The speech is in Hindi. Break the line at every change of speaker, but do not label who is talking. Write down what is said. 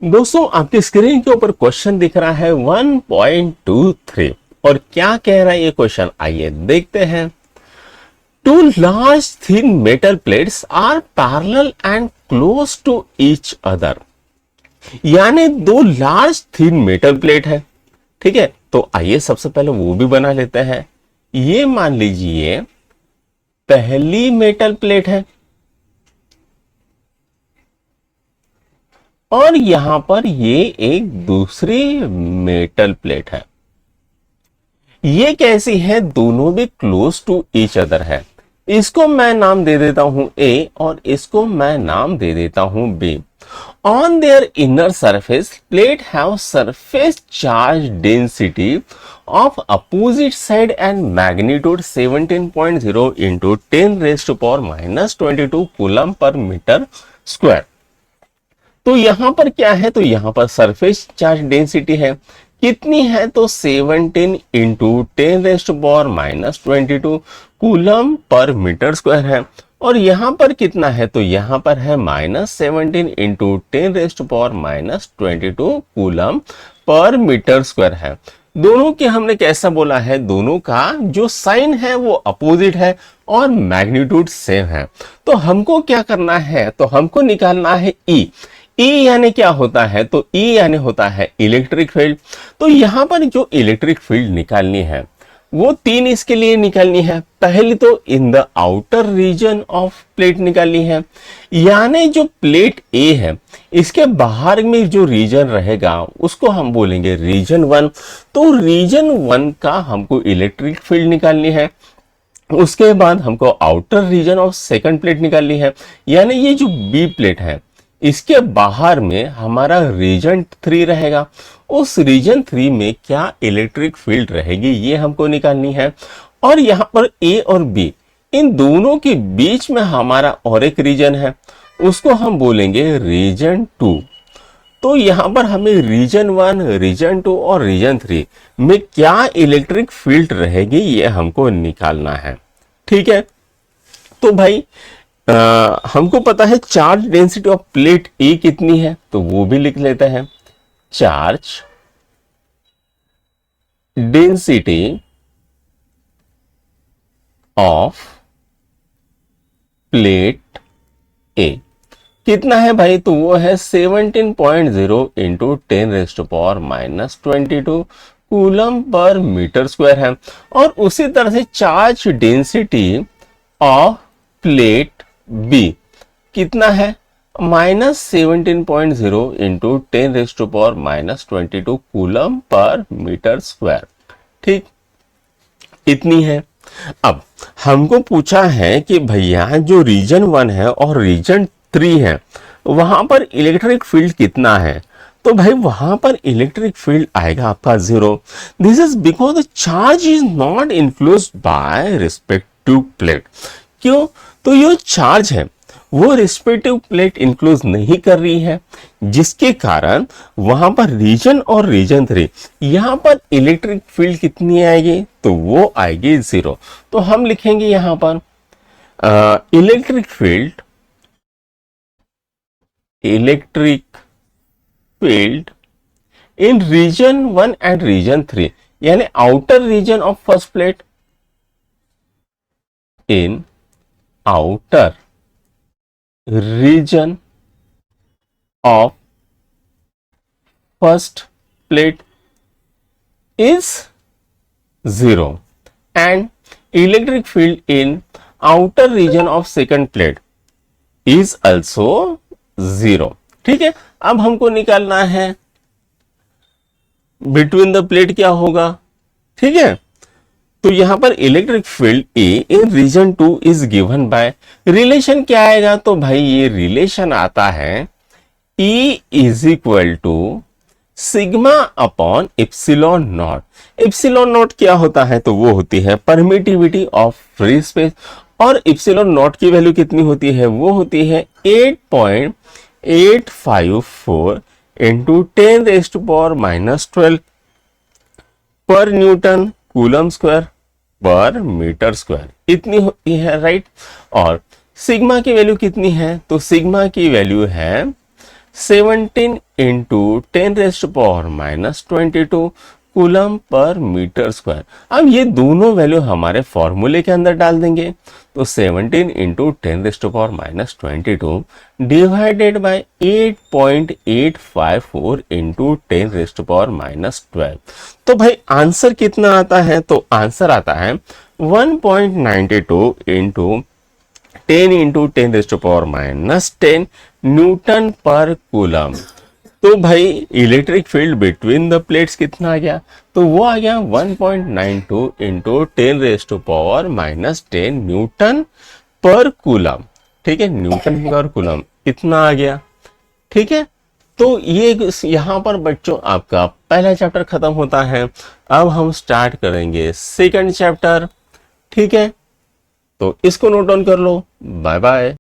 दोस्तों आपकी स्क्रीन के ऊपर क्वेश्चन दिख रहा है 1.23 और क्या कह रहा है ये क्वेश्चन, आइए देखते हैं। Two large thin metal plates are parallel and close to each other, यानी दो लार्ज थिन मेटल प्लेट है। ठीक है, तो आइए सबसे पहले वो भी बना लेते हैं। ये मान लीजिए पहली मेटल प्लेट है और यहां पर ये एक दूसरी मेटल प्लेट है। ये कैसी है, दोनों भी क्लोज टू ईच अदर है। इसको मैं नाम दे देता हूं ए और इसको मैं नाम दे देता हूं B. On their inner surface plate have surface charge density of opposite side and magnitude 17.0 into 10⁻⁻22 coulomb per metre square. तो यहां पर क्या है, तो यहां पर सरफेस चार्ज डेंसिटी है, कितनी है, तो 17 into 10⁻⁻22 coulomb per metre square है। और यहां पर कितना है, तो यहां पर है -17 into 10⁻⁻22 coulomb per metre square है। दोनों के हमने कैसा बोला है, दोनों का जो साइन है वो अपोजिट है और मैग्नीट्यूड सेम है। तो हमको क्या करना है, तो हमको निकालना है ई। ई यानी क्या होता है, तो ई यानी होता है इलेक्ट्रिक फील्ड। तो यहां पर जो इलेक्ट्रिक फील्ड निकालनी है वो तीन इसके लिए निकालनी है। पहली तो in the outer region of plate निकालनी है, यानी जो प्लेट ए है इसके बाहर में जो रीजन रहेगा उसको हम बोलेंगे रीजन 1। तो रीजन 1 का हमको इलेक्ट्रिक फील्ड निकालनी है। उसके बाद हमको outer region of second plate निकालनी है, यानी ये जो बी प्लेट है इसके बाहर में हमारा रीजन 3 रहेगा। उस रीजन 3 में क्या इलेक्ट्रिक फील्ड रहेगी ये हमको निकालनी है। और यहां पर ए और बी इन दोनों के बीच में हमारा और एक रीजन है, उसको हम बोलेंगे रीजन 2। तो यहां पर हमें रीजन 1, रीजन 2 और रीजन 3 में क्या इलेक्ट्रिक फील्ड रहेगी ये हमको निकालना है। ठीक है, तो भाई हमको पता है charge density of plate A कितनी है, तो वो भी लिख लेते हैं। Charge density of plate A कितना है भाई, तो वो है 17.0 into 10⁻⁻22 coulomb per metre square है। और उसी तरह से charge density of plate B कितना है, -17.0 into 10⁻⁻22 coulomb per metre square. ठीक, इतनी है। अब हमको पूछा है कि भैया जो रीजन 1 है और रीजन 3 है वहां पर इलेक्ट्रिक फील्ड कितना है, तो भाई वहां पर इलेक्ट्रिक फील्ड आएगा आपका 0। This is because the charge is not influenced by respective plate. क्यों, तो ये चार्ज है वो रिस्पेक्टिव प्लेट इंक्लूज नहीं कर रही है, जिसके कारण वहां पर रीजन और रीजन 3 यहां पर इलेक्ट्रिक फील्ड कितनी आएगी, तो वो आएगी 0। तो हम लिखेंगे यहां पर electric field in region 1 and region 3, यानी outer region of first plate, in outer region of first plate is 0 and electric field in outer region of second plate is also 0। ठीक है, अब हमको निकालना है बिटवीन द प्लेट क्या होगा। ठीक है, तो यहां पर electric field A in region 2 is given by, relation क्या आएगा, तो भाई ये रिलेशन आता है E is equal to sigma upon epsilon naught. Epsilon naught क्या होता है, तो वो होती है परमिटिविटी ऑफ फ्री स्पेस, और एप्सिलॉन नॉट की वैल्यू कितनी होती है, वो होती है 8.854 इंटू 10⁻⁻12 पर न्यूटन कूलम स्क्वायर पर मीटर स्क्वायर, इतनी होती है, राइट। और सिग्मा की वैल्यू कितनी है, तो सिग्मा की वैल्यू है 17 into 10⁻⁻22 coulomb per metre square. अब ये दोनों वैल्यू हमारे फॉर्मूले के अंदर डाल देंगे। तो 17 इंटू 10⁻⁻22 डिवाइडेड बाय 8.854 इंटू 10⁻⁻12। तो भाई आंसर कितना आता है? तो आंसर आता है 1.92 इंटू 10 इंटू 10⁻⁻10 न्यूटन पर कूलम। तो भाई electric field between the plates कितना आ गया? तो वो आ गया 1.92 इंटू 10⁻⁻10 न्यूटन पर कूलम। ठीक है, न्यूटन पर कूलम इतना आ गया। ठीक है, तो ये यहां पर बच्चों आपका पहला चैप्टर खत्म होता है। अब हम स्टार्ट करेंगे सेकंड चैप्टर। ठीक है, तो इसको नोट डाउन कर लो। Bye bye.